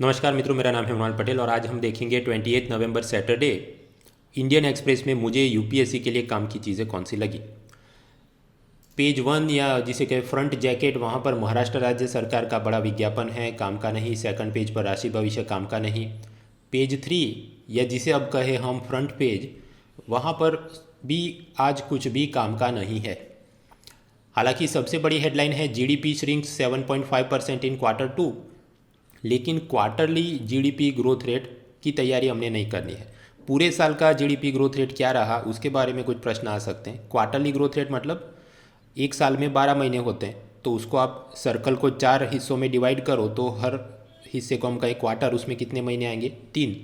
नमस्कार मित्रों, मेरा नाम है मृणाल पटेल और आज हम देखेंगे 28 नवंबर सैटरडे इंडियन एक्सप्रेस में मुझे यूपीएससी के लिए काम की चीज़ें कौन सी लगी। पेज 1 या जिसे कहे फ्रंट जैकेट, वहाँ पर महाराष्ट्र राज्य सरकार का बड़ा विज्ञापन है, काम का नहीं। सेकंड पेज पर राशि भविष्य, काम का नहीं। पेज 3 या जिसे अब कहे हम फ्रंट पेज, वहाँ पर भी आज कुछ भी काम का नहीं है। हालांकि सबसे बड़ी हेडलाइन है जीडीपी श्रिंक्स 7.5% इन Q2, लेकिन क्वार्टरली जीडीपी ग्रोथ रेट की तैयारी हमने नहीं करनी है। पूरे साल का जीडीपी ग्रोथ रेट क्या रहा उसके बारे में कुछ प्रश्न आ सकते हैं। क्वार्टरली ग्रोथ रेट मतलब एक साल में 12 महीने होते हैं, तो उसको आप सर्कल को 4 हिस्सों में डिवाइड करो तो हर हिस्से को हम कहें क्वार्टर, उसमें कितने महीने आएंगे? 3।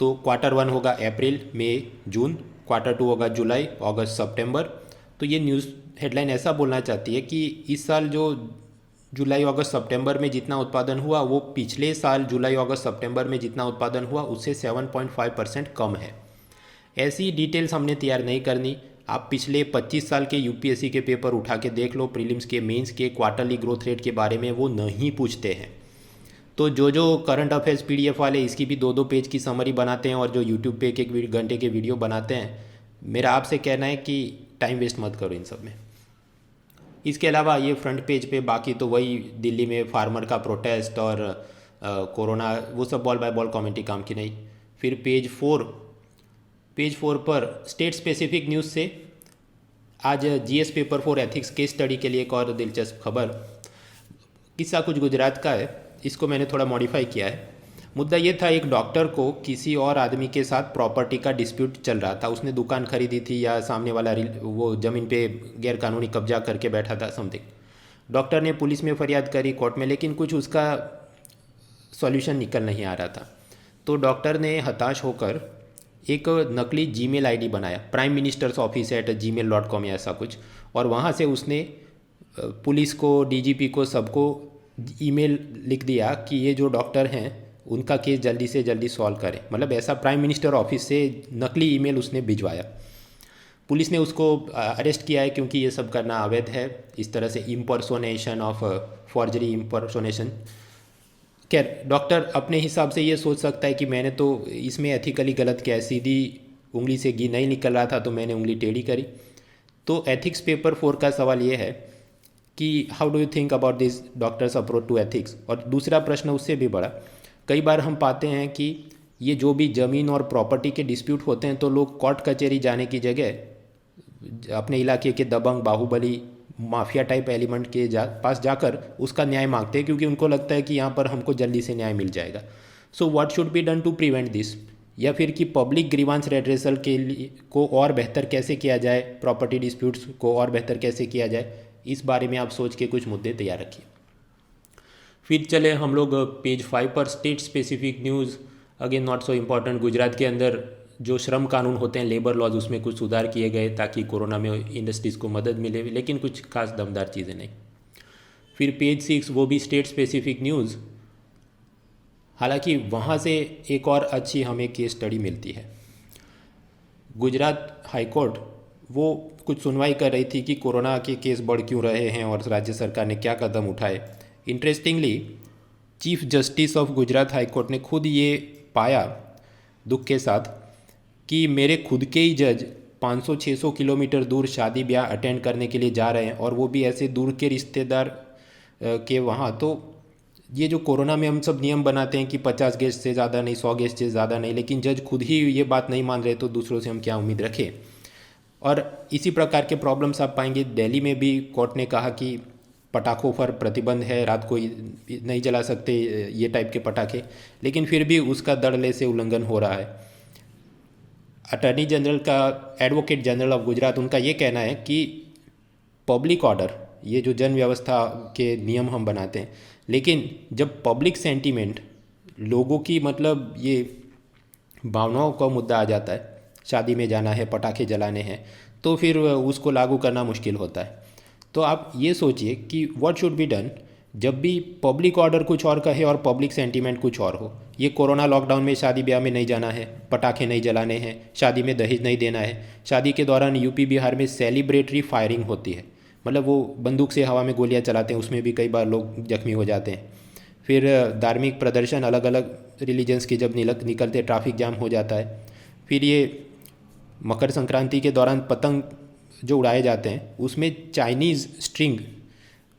तो Q1 होगा अप्रैल, मई, जून। Q2 होगा जुलाई, अगस्त, सितंबर। तो ये न्यूज़ हेडलाइन ऐसा बोलना चाहती है कि इस साल जो जुलाई अगस्त सितंबर में जितना उत्पादन हुआ वो पिछले साल जुलाई अगस्त सितंबर में जितना उत्पादन हुआ उससे 7.5% कम है। ऐसी डिटेल्स हमने तैयार नहीं करनी। आप पिछले 25 साल के यूपीएससी के पेपर उठा के देख लो, प्रीलिम्स के, मेंस के, क्वार्टरली ग्रोथ रेट के बारे में वो नहीं पूछते हैं। तो जो करंट अफेयर्स पीडीएफ वाले इसकी भी 2-2 पेज की समरी बनाते हैं और जो यूट्यूब पे 1-1 घंटे के वीडियो बनाते हैं, मेरा आपसे कहना है कि टाइम वेस्ट मत करो इन सब में। इसके अलावा ये फ्रंट पेज पे बाकी तो वही दिल्ली में फार्मर का प्रोटेस्ट और कोरोना, वो सब बॉल बाय बॉल कमेंट्री काम की नहीं। फिर पेज 4 पर स्टेट स्पेसिफिक न्यूज़ से आज GS paper 4 ethics case study के लिए एक और दिलचस्प खबर। किस्सा कुछ गुजरात का है, इसको मैंने थोड़ा मॉडिफाई किया है। मुद्दा ये था, एक डॉक्टर को किसी और आदमी के साथ प्रॉपर्टी का डिस्प्यूट चल रहा था। उसने दुकान खरीदी थी या सामने वाला वो ज़मीन पे गैरकानूनी कब्जा करके बैठा था, समथिंग। डॉक्टर ने पुलिस में फरियाद करी, कोर्ट में, लेकिन कुछ उसका सॉल्यूशन निकल नहीं आ रहा था। तो डॉक्टर ने हताश होकर एक नकली जीमेल आईडी बनाया, प्राइम मिनिस्टर्स ऑफिस @gmail.com या ऐसा कुछ, और वहाँ से उसने पुलिस को, डीजीपी को, सबको ईमेल लिख दिया कि ये जो डॉक्टर हैं उनका केस जल्दी से जल्दी सॉल्व करें। मतलब ऐसा प्राइम मिनिस्टर ऑफिस से नकली ईमेल उसने भिजवाया। पुलिस ने उसको अरेस्ट किया है क्योंकि ये सब करना अवैध है, इस तरह से इम्पर्सोनेशन ऑफ फॉर्जरी, इम्पर्सोनेशन। खैर, डॉक्टर अपने हिसाब से ये सोच सकता है कि मैंने तो इसमें एथिकली गलत किया है, सीधी उंगली से घी नहीं निकल रहा था तो मैंने उंगली टेढ़ी करी। तो एथिक्स पेपर 4 का सवाल ये है कि how do you think about this doctor's approach to ethics. और दूसरा प्रश्न उससे भी बड़ा, कई बार हम पाते हैं कि ये जो भी ज़मीन और प्रॉपर्टी के डिस्प्यूट होते हैं तो लोग कोर्ट कचहरी जाने की जगह अपने इलाके के दबंग, बाहुबली, माफिया टाइप एलिमेंट के पास जाकर उसका न्याय मांगते हैं, क्योंकि उनको लगता है कि यहाँ पर हमको जल्दी से न्याय मिल जाएगा। So what should be done to prevent this, या फिर कि पब्लिक ग्रीवांस रेड्रेसल के लिए को और बेहतर कैसे किया जाए, प्रॉपर्टी डिस्प्यूट्स को और बेहतर कैसे किया जाए, इस बारे में आप सोच के कुछ मुद्दे तैयार रखिए। फिर चले हम लोग पेज 5 पर, state specific news, again not so important. Gujarat के अंदर जो श्रम कानून होते हैं, लेबर लॉज, उसमें कुछ सुधार किए गए ताकि कोरोना में इंडस्ट्रीज़ को मदद मिले, लेकिन कुछ खास दमदार चीज़ें नहीं। फिर पेज 6, वो भी स्टेट स्पेसिफिक न्यूज़, हालांकि वहाँ से एक और अच्छी हमें केस स्टडी मिलती है। गुजरात हाईकोर्ट वो कुछ सुनवाई कर रही थी कि कोरोना के केस बढ़ क्यों रहे हैं और राज्य सरकार ने क्या कदम उठाए। Interestingly, chief justice of Gujarat high court ने खुद ये पाया दुख के साथ कि मेरे खुद के ही जज 500-600 किलोमीटर दूर शादी ब्याह अटेंड करने के लिए जा रहे हैं, और वो भी ऐसे दूर के रिश्तेदार के वहाँ। तो ये जो कोरोना में हम सब नियम बनाते हैं कि 50 गेस्ट से ज़्यादा नहीं, 100 गेस्ट से ज़्यादा नहीं, लेकिन जज खुद ही ये बात नहीं मान रहे तो दूसरों से हम क्या उम्मीद रखें। और इसी प्रकार के प्रॉब्लम्स आप पाएंगे दिल्ली में भी। कोर्ट ने कहा कि पटाखों पर प्रतिबंध है, रात को नहीं जला सकते ये टाइप के पटाखे, लेकिन फिर भी उसका धड़ल्ले से उल्लंघन हो रहा है। अटॉर्नी जनरल का, एडवोकेट जनरल ऑफ गुजरात, उनका ये कहना है कि पब्लिक ऑर्डर, ये जो जन व्यवस्था के नियम हम बनाते हैं, लेकिन जब पब्लिक सेंटीमेंट, लोगों की मतलब ये भावनाओं का मुद्दा आ जाता है, शादी में जाना है, पटाखे जलाने हैं, तो फिर उसको लागू करना मुश्किल होता है। तो आप ये सोचिए कि व्हाट शुड बी डन जब भी पब्लिक ऑर्डर कुछ और कहे और पब्लिक सेंटीमेंट कुछ और हो। ये कोरोना लॉकडाउन में शादी ब्याह में नहीं जाना है, पटाखे नहीं जलाने हैं, शादी में दहेज नहीं देना है। शादी के दौरान यूपी बिहार में सेलिब्रेटरी फायरिंग होती है, मतलब वो बंदूक से हवा में गोलियां चलाते हैं, उसमें भी कई बार लोग जख्मी हो जाते हैं। फिर धार्मिक प्रदर्शन अलग अलग रिलीजन्स के जब निकलते ट्रैफिक जाम हो जाता है। फिर ये मकर संक्रांति के दौरान पतंग जो उड़ाए जाते हैं उसमें चाइनीज़ स्ट्रिंग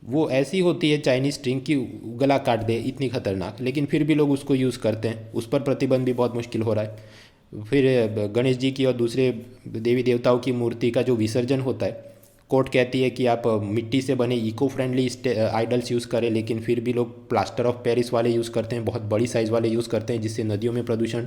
वो ऐसी होती है, चाइनीज़ स्ट्रिंग की गला काट दे, इतनी खतरनाक, लेकिन फिर भी लोग उसको यूज़ करते हैं। उस पर प्रतिबंध भी बहुत मुश्किल हो रहा है। फिर गणेश जी की और दूसरे देवी देवताओं की मूर्ति का जो विसर्जन होता है, कोर्ट कहती है कि आप मिट्टी से बने इको फ्रेंडली आइडल्स यूज़ करें, लेकिन फिर भी लोग प्लास्टर ऑफ पेरिस वाले यूज़ करते हैं, बहुत बड़ी साइज़ वाले यूज़ करते हैं, जिससे नदियों में प्रदूषण।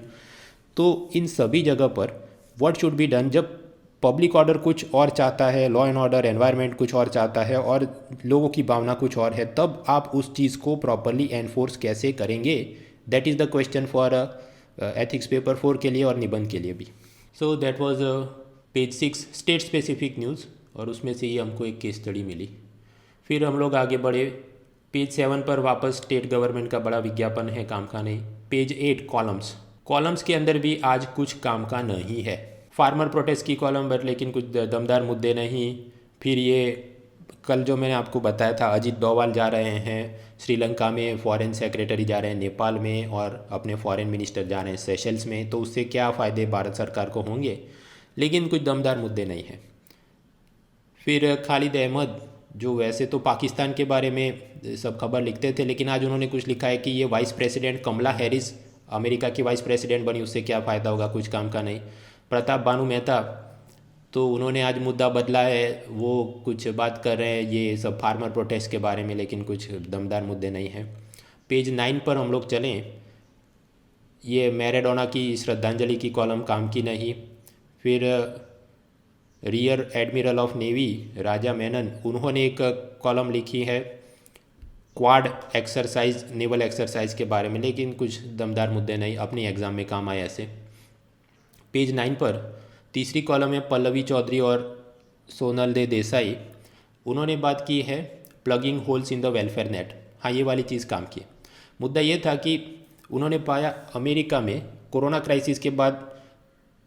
तो इन सभी जगह पर व्हाट शुड बी डन, जब पब्लिक ऑर्डर कुछ और चाहता है, लॉ एंड ऑर्डर एनवायरनमेंट कुछ और चाहता है और लोगों की भावना कुछ और है, तब आप उस चीज़ को प्रॉपरली एनफोर्स कैसे करेंगे? That is the question for ethics paper 4 के लिए और निबंध के लिए भी। So that was page 6 state specific news, और उसमें से ही हमको एक केस स्टडी मिली। फिर हम लोग आगे बढ़े पेज 7 पर, वापस स्टेट गवर्नमेंट का बड़ा विज्ञापन है, काम का नहीं। पेज 8 कॉलम्स के अंदर भी आज कुछ काम का नहीं है। फार्मर प्रोटेस्ट की कॉलम, बट लेकिन कुछ दमदार मुद्दे नहीं। फिर ये कल जो मैंने आपको बताया था, अजीत डोवाल जा रहे हैं श्रीलंका में, फॉरेन सेक्रेटरी जा रहे हैं नेपाल में, और अपने फॉरेन मिनिस्टर जा रहे हैं सेशल्स में, तो उससे क्या फ़ायदे भारत सरकार को होंगे, लेकिन कुछ दमदार मुद्दे नहीं हैं। फिर खालिद अहमद, जो वैसे तो पाकिस्तान के बारे में सब खबर लिखते थे, लेकिन आज उन्होंने कुछ लिखा है कि ये vice president Kamala Harris America की वाइस प्रेसिडेंट बनी, उससे क्या फ़ायदा होगा, कुछ काम का नहीं। प्रताप बानू मेहता, तो उन्होंने आज मुद्दा बदला है, वो कुछ बात कर रहे हैं ये सब फार्मर प्रोटेस्ट के बारे में, लेकिन कुछ दमदार मुद्दे नहीं हैं। पेज 9 पर हम लोग चलें, ये मैराडोना की श्रद्धांजलि की कॉलम काम की नहीं। फिर रियर एडमिरल ऑफ नेवी राजा मेनन, उन्होंने एक कॉलम लिखी है क्वाड एक्सरसाइज, नेवल एक्सरसाइज के बारे में, लेकिन कुछ दमदार मुद्दे नहीं, अपने एग्ज़ाम में काम आए ऐसे। पेज 9 पर तीसरी कॉलम है पल्लवी चौधरी और सोनल दे देसाई, उन्होंने बात की है plugging holes in the welfare net. हाँ, ये वाली चीज़ काम की। मुद्दा ये था कि उन्होंने पाया अमेरिका में कोरोना क्राइसिस के बाद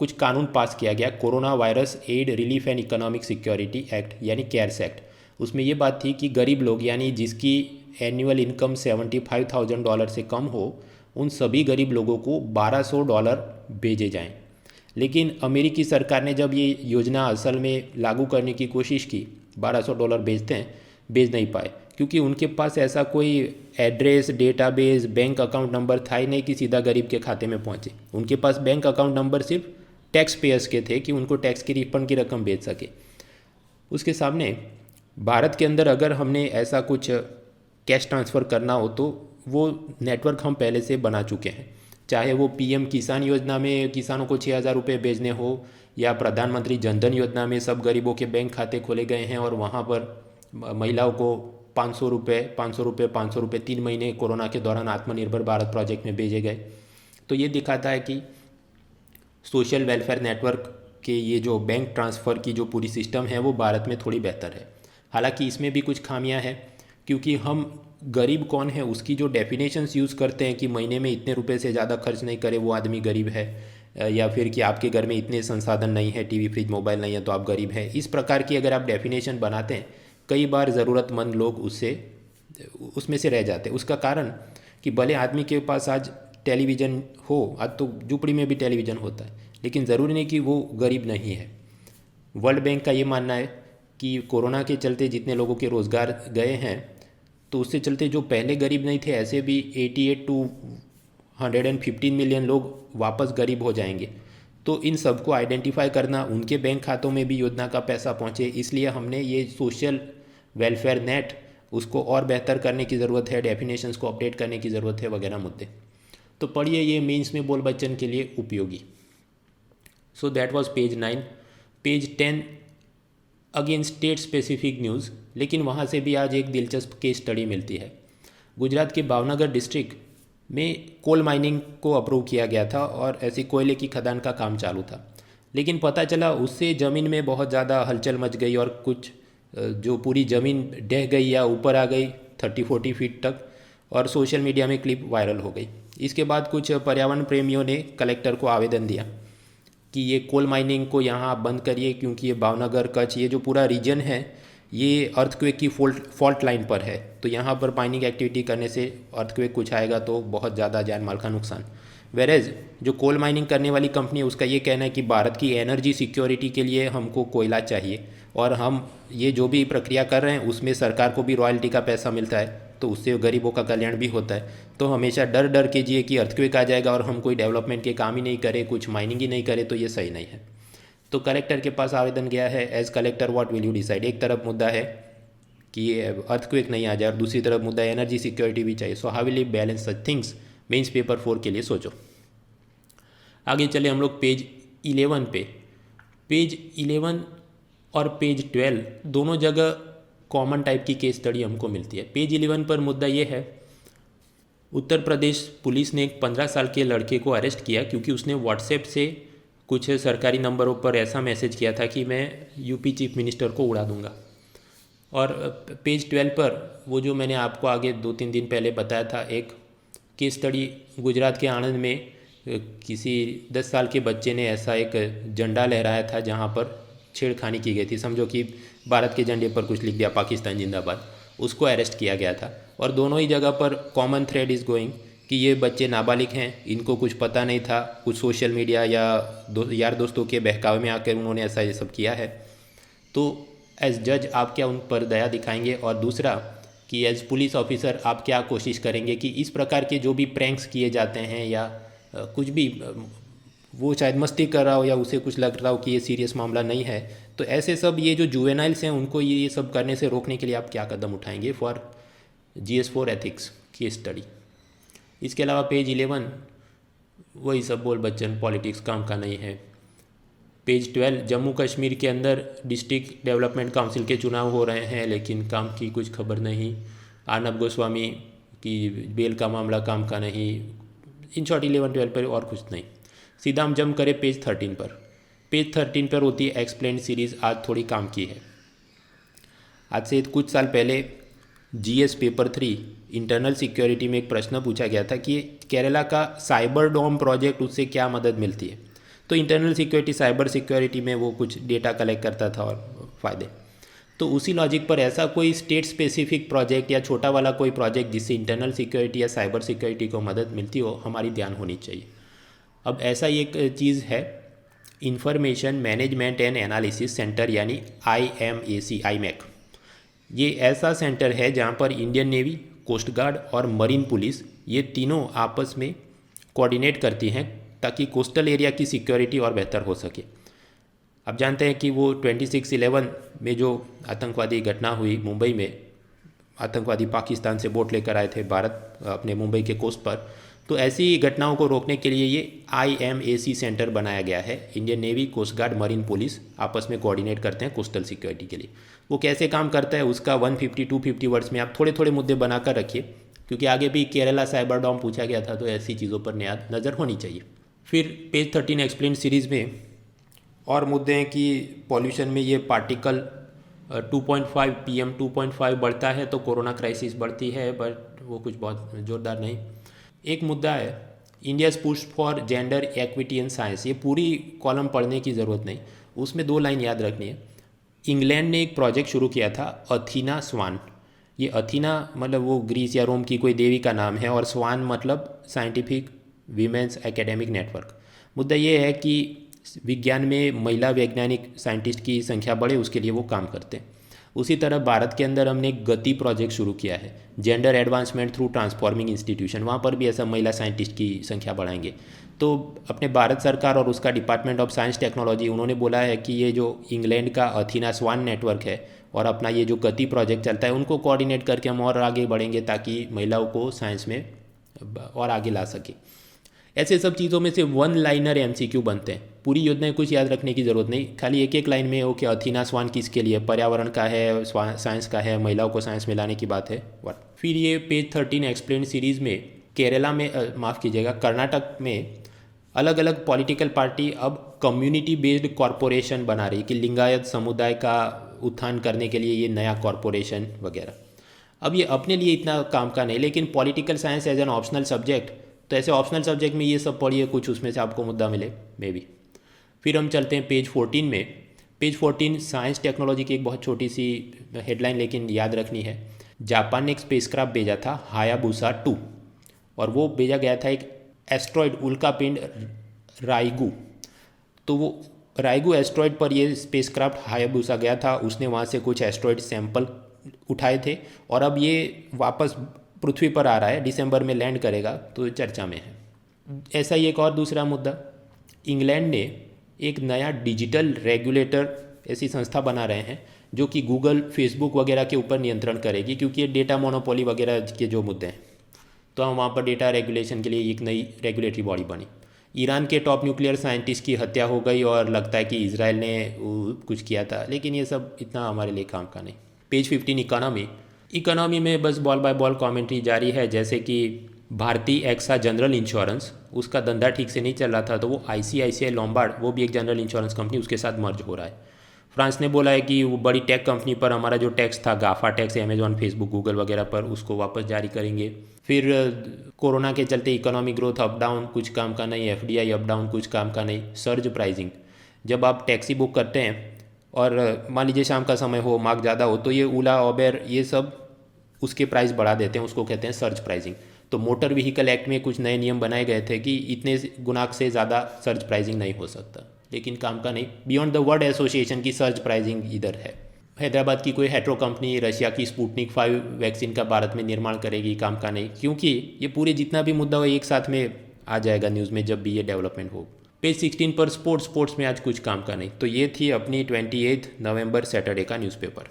कुछ कानून पास किया गया, coronavirus aid relief and economic security act, यानी केयर्स एक्ट। उसमें ये बात थी कि गरीब लोग, यानी जिसकी एनुअल इनकम $75,000 से कम हो, उन सभी गरीब लोगों को $1200 भेजे जाएं। लेकिन अमेरिकी सरकार ने जब ये योजना असल में लागू करने की कोशिश की, $1200 भेज नहीं पाए, क्योंकि उनके पास ऐसा कोई address, database, bank account number था ही नहीं कि सीधा गरीब के खाते में पहुंचे। उनके पास बैंक अकाउंट नंबर सिर्फ टैक्स पेयर्स के थे कि उनको टैक्स की रिफंड की रकम भेज सके। उसके सामने भारत के अंदर अगर हमने ऐसा कुछ कैश ट्रांसफ़र करना हो तो वो नेटवर्क हम पहले से बना चुके हैं, चाहे वो पीएम किसान योजना में किसानों को 6,000 रुपये भेजने हो, या प्रधानमंत्री जनधन योजना में सब गरीबों के बैंक खाते खोले गए हैं और वहाँ पर महिलाओं को 500 रुपये 3 महीने कोरोना के दौरान आत्मनिर्भर भारत प्रोजेक्ट में भेजे गए। तो ये दिखाता है कि सोशल वेलफेयर नेटवर्क के ये जो बैंक ट्रांसफ़र की जो पूरी सिस्टम है वो भारत में थोड़ी बेहतर है। हालांकि इसमें भी कुछ खामियां हैं, क्योंकि हम गरीब कौन है उसकी जो डेफिनेशंस यूज़ करते हैं कि महीने में इतने रुपए से ज़्यादा खर्च नहीं करे वो आदमी गरीब है, या फिर कि आपके घर में इतने संसाधन नहीं है, टीवी फ्रिज मोबाइल नहीं है तो आप गरीब हैं, इस प्रकार की अगर आप डेफिनेशन बनाते हैं, कई बार ज़रूरतमंद लोग उसमें से रह जाते हैं। उसका कारण कि भले आदमी के पास आज टेलीविज़न हो, आज तो झुपड़ी में भी टेलीविज़न होता है, लेकिन ज़रूरी नहीं कि वो गरीब नहीं है। वर्ल्ड बैंक का ये मानना है कि कोरोना के चलते जितने लोगों के रोज़गार गए हैं, तो उससे चलते जो पहले गरीब नहीं थे ऐसे भी 88 to 115 मिलियन लोग वापस गरीब हो जाएंगे। तो इन सबको आइडेंटिफाई करना, उनके बैंक खातों में भी योजना का पैसा पहुंचे, इसलिए हमने ये सोशल वेलफेयर नेट उसको और बेहतर करने की ज़रूरत है, डेफिनेशंस को अपडेट करने की ज़रूरत है वगैरह मुद्दे। तो पढ़िए, ये मेंस में बोल बच्चन के लिए उपयोगी। So that was page 9। Page 10 again state specific news, लेकिन वहाँ से भी आज एक दिलचस्प केस स्टडी मिलती है। गुजरात के भावनगर डिस्ट्रिक्ट में कोल माइनिंग को अप्रूव किया गया था और ऐसे कोयले की खदान का काम चालू था, लेकिन पता चला उससे ज़मीन में बहुत ज़्यादा हलचल मच गई और कुछ जो पूरी ज़मीन ढह गई या ऊपर आ गई 30-40 फीट तक, और सोशल मीडिया में क्लिप वायरल हो गई। इसके बाद कुछ पर्यावरण प्रेमियों ने कलेक्टर को आवेदन दिया कि ये कोल माइनिंग को यहाँ आप बंद करिए, क्योंकि ये भावनगर, कच्छ, ये जो पूरा रीजन है ये अर्थक्वेक की फॉल्ट लाइन पर है, तो यहाँ पर माइनिंग एक्टिविटी करने से अर्थक्वेक कुछ आएगा तो बहुत ज़्यादा जान माल का नुकसान। वेरेज जो कोल माइनिंग करने वाली कंपनी है उसका ये कहना है कि भारत की एनर्जी सिक्योरिटी के लिए हमको कोयला चाहिए, और हम ये जो भी प्रक्रिया कर रहे हैं उसमें सरकार को भी रॉयल्टी का पैसा मिलता है, तो उससे गरीबों का कल्याण भी होता है। तो हमेशा डर डर के जिए कि अर्थक्वेक आ जाएगा और हम कोई डेवलपमेंट के काम ही नहीं करें, कुछ माइनिंग ही नहीं करें, तो ये सही नहीं है। तो कलेक्टर के पास आवेदन गया है। As collector what will you decide? एक तरफ मुद्दा है कि अर्थक्वेक नहीं आ जाए और दूसरी तरफ मुद्दा एनर्जी सिक्योरिटी भी चाहिए। So how will you balance such things? Mains paper 4 के लिए सोचो। आगे चले हम लोग पेज 11 पे। पेज 11 और पेज 12 दोनों जगह कॉमन टाइप की केस स्टडी हमको मिलती है। पेज 11 पर मुद्दा ये है, उत्तर प्रदेश पुलिस ने एक 15 साल के लड़के को अरेस्ट किया क्योंकि उसने व्हाट्सएप से कुछ सरकारी नंबरों पर ऐसा मैसेज किया था कि मैं यूपी चीफ मिनिस्टर को उड़ा दूंगा। और पेज 12 पर वो जो मैंने आपको आगे 2-3 दिन पहले बताया था, एक केस स्टडी गुजरात के आणंद में किसी 10 साल के बच्चे ने ऐसा एक झंडा लहराया था जहाँ पर छेड़खानी की गई थी। समझो कि भारत के झंडे पर कुछ लिख दिया पाकिस्तान जिंदाबाद, उसको अरेस्ट किया गया था। और दोनों ही जगह पर कॉमन थ्रेड इज़ गोइंग कि ये बच्चे नाबालिग हैं, इनको कुछ पता नहीं था, कुछ सोशल मीडिया या यार दोस्तों के बहकावे में आकर उन्होंने ऐसा ये सब किया है। तो एज जज आप क्या उन पर दया दिखाएंगे? और दूसरा कि एज पुलिस ऑफिसर आप क्या कोशिश करेंगे कि इस प्रकार के जो भी प्रैंक्स किए जाते हैं या कुछ भी, वो शायद मस्ती कर रहा हो या उसे कुछ लग रहा हो कि ये सीरियस मामला नहीं है, तो ऐसे सब ये जो जुवेनाइल्स हैं उनको ये सब करने से रोकने के लिए आप क्या कदम उठाएंगे फॉर GS4 एथिक्स की स्टडी? इसके अलावा पेज 11 वही सब बोल बच्चन, पॉलिटिक्स काम का नहीं है। पेज 12 जम्मू कश्मीर के अंदर डिस्ट्रिक्ट डेवलपमेंट काउंसिल के चुनाव हो रहे हैं लेकिन काम की कुछ खबर नहीं। अर्नब गोस्वामी की बेल का मामला काम का नहीं। इन शॉर्ट 11-12 पर और कुछ नहीं। सीधा हम जंप करें पेज 13 पर। पेज 13 पर होती है एक्सप्लेन सीरीज़। आज थोड़ी काम की है। आज से कुछ साल पहले GS पेपर 3 इंटरनल सिक्योरिटी में एक प्रश्न पूछा गया था कि केरला का साइबर डोम प्रोजेक्ट, उससे क्या मदद मिलती है। तो इंटरनल सिक्योरिटी, साइबर सिक्योरिटी में वो कुछ डेटा कलेक्ट करता था और फ़ायदे। तो उसी लॉजिक पर ऐसा कोई स्टेट स्पेसिफिक प्रोजेक्ट या छोटा वाला कोई प्रोजेक्ट जिससे इंटरनल सिक्योरिटी या साइबर सिक्योरिटी को मदद मिलती हो, हमारी ध्यान होनी चाहिए। अब ऐसा एक चीज़ है, information management and analysis centre यानी IMAC, IMAC। ये ऐसा सेंटर है जहाँ पर इंडियन नेवी, कोस्ट गार्ड और मरीन पुलिस ये तीनों आपस में कोऑर्डिनेट करती हैं ताकि कोस्टल एरिया की सिक्योरिटी और बेहतर हो सके। आप जानते हैं कि वो 26/11 में जो आतंकवादी घटना हुई मुंबई में, आतंकवादी पाकिस्तान से बोट लेकर आए थे भारत अपने मुंबई के कोस्ट पर, तो ऐसी घटनाओं को रोकने के लिए ये IMAC सेंटर बनाया गया है। Indian navy, coast guard, marine police आपस में कोऑर्डिनेट करते हैं कोस्टल सिक्योरिटी के लिए। वो कैसे काम करता है उसका 150-250 वर्ड्स में आप थोड़े थोड़े मुद्दे बनाकर रखिए, क्योंकि आगे भी केरला साइबर डॉम पूछा गया था, तो ऐसी चीज़ों पर नज़र होनी चाहिए। फिर पेज 13 एक्सप्लेन सीरीज़ में और मुद्दे हैं कि पॉल्यूशन में ये पार्टिकल 2.5 PM 2.5 बढ़ता है तो कोरोना क्राइसिस बढ़ती है, बट वो कुछ बहुत ज़ोरदार नहीं। एक मुद्दा है India's push for gender equity in science. ये पूरी कॉलम पढ़ने की ज़रूरत नहीं, उसमें 2 लाइन याद रखनी है। इंग्लैंड ने एक प्रोजेक्ट शुरू किया था अथीना स्वान। ये अथीना मतलब वो ग्रीस या रोम की कोई देवी का नाम है, और स्वान मतलब साइंटिफिक वीमेंस एकेडमिक नेटवर्क। मुद्दा ये है कि विज्ञान में महिला वैज्ञानिक साइंटिस्ट की संख्या बढ़े, उसके लिए वो काम करते हैं। उसी तरह भारत के अंदर हमने एक गति प्रोजेक्ट शुरू किया है, gender advancement through transforming institution. वहाँ पर भी ऐसा महिला साइंटिस्ट की संख्या बढ़ाएंगे। तो अपने भारत सरकार और उसका डिपार्टमेंट ऑफ साइंस टेक्नोलॉजी, उन्होंने बोला है कि ये जो इंग्लैंड का अथीना स्वान नेटवर्क है और अपना ये जो गति प्रोजेक्ट चलता है, उनको कोऑर्डिनेट करके हम और आगे बढ़ेंगे ताकि महिलाओं को साइंस में और आगे ला सके। ऐसे सब चीज़ों में से 1 लाइनर MCQ बनते हैं। पूरी योजनाएं कुछ याद रखने की ज़रूरत नहीं, खाली एक लाइन में ओके अथीना स्वान किसके लिए, पर्यावरण का है, साइंस का है, महिलाओं को साइंस में लाने की बात है। फिर ये पेज 13 एक्सप्लेन सीरीज़ में केरला में माफ़ कीजिएगा, कर्नाटक में अलग अलग पॉलिटिकल पार्टी अब कम्युनिटी बेस्ड कॉरपोरेशन बना रही कि लिंगायत समुदाय का उत्थान करने के लिए ये नया कॉरपोरेशन वगैरह। अब ये अपने लिए इतना काम का नहीं, लेकिन political science as an optional subject, तो ऐसे ऑप्शनल सब्जेक्ट में ये सब पढ़िए, कुछ उसमें से आपको मुद्दा मिले मे बी। फिर हम चलते हैं पेज 14 में। पेज 14 साइंस टेक्नोलॉजी की एक बहुत छोटी सी हेडलाइन लेकिन याद रखनी है। जापान ने एक स्पेसक्राफ्ट भेजा था हायाबुसा 2 और वो भेजा गया था एक एस्ट्रॉयड उल्कापिंड राइगू। तो वो राइगू एस्ट्रॉयड पर ये स्पेसक्राफ्ट हायाबुसा गया था, उसने वहाँ से कुछ एस्ट्रॉयड सैंपल उठाए थे और अब ये वापस पृथ्वी पर आ रहा है, दिसंबर में लैंड करेगा, तो चर्चा में है। ऐसा ही एक और दूसरा मुद्दा, इंग्लैंड ने एक नया डिजिटल रेगुलेटर ऐसी संस्था बना रहे हैं जो कि गूगल फेसबुक वगैरह के ऊपर नियंत्रण करेगी, क्योंकि ये डेटा मोनोपोली वगैरह के जो मुद्दे हैं, तो हम वहाँ पर डेटा रेगुलेशन के लिए एक नई रेगुलेटरी बॉडी बनी। ईरान के टॉप न्यूक्लियर साइंटिस्ट की हत्या हो गई और लगता है कि इजराइल ने कुछ किया था, लेकिन ये सब इतना हमारे लिए काम का नहीं। पेज 15 इकोनॉमी में बस बॉल बाय बॉल कमेंट्री जारी है। जैसे कि भारतीय एक्सा जनरल इंश्योरेंस, उसका धंधा ठीक से नहीं चल रहा था, तो वो ICICI लोम्बार्ड, वो भी एक जनरल इंश्योरेंस कंपनी, उसके साथ मर्ज हो रहा है। फ्रांस ने बोला है कि वो बड़ी टेक कंपनी पर हमारा जो टैक्स था, गाफा टैक्स, अमेजॉन, फेसबुक, गूगल वगैरह पर, उसको वापस जारी करेंगे। फिर कोरोना के चलते इकोनॉमिक ग्रोथ अप डाउन, कुछ काम का नहीं। FDI अप डाउन, कुछ काम का नहीं। सर्ज प्राइसिंग, जब आप टैक्सी बुक करते हैं और मान लीजिए शाम का समय हो, मार्क ज़्यादा हो, तो ये ओला, उबेर, ये सब उसके प्राइस बढ़ा देते हैं, उसको कहते हैं सर्ज प्राइसिंग। तो मोटर व्हीकल एक्ट में कुछ नए नियम बनाए गए थे कि इतने गुना से ज़्यादा सर्ज प्राइसिंग नहीं हो सकता, लेकिन काम का नहीं। बियॉन्ड द वर्ल्ड एसोसिएशन की सर्ज प्राइसिंग इधर है। हैदराबाद की कोई हेट्रो कंपनी रशिया की स्पुतनिक 5 वैक्सीन का भारत में निर्माण करेगी, काम का नहीं, क्योंकि ये पूरे जितना भी मुद्दा हो एक साथ में आ जाएगा न्यूज़ में जब भी ये डेवलपमेंट हो। पेज 16 पर स्पोर्ट्स में आज कुछ काम का नहीं। तो ये थी अपनी 28 नवंबर सैटरडे का न्यूज़पेपर।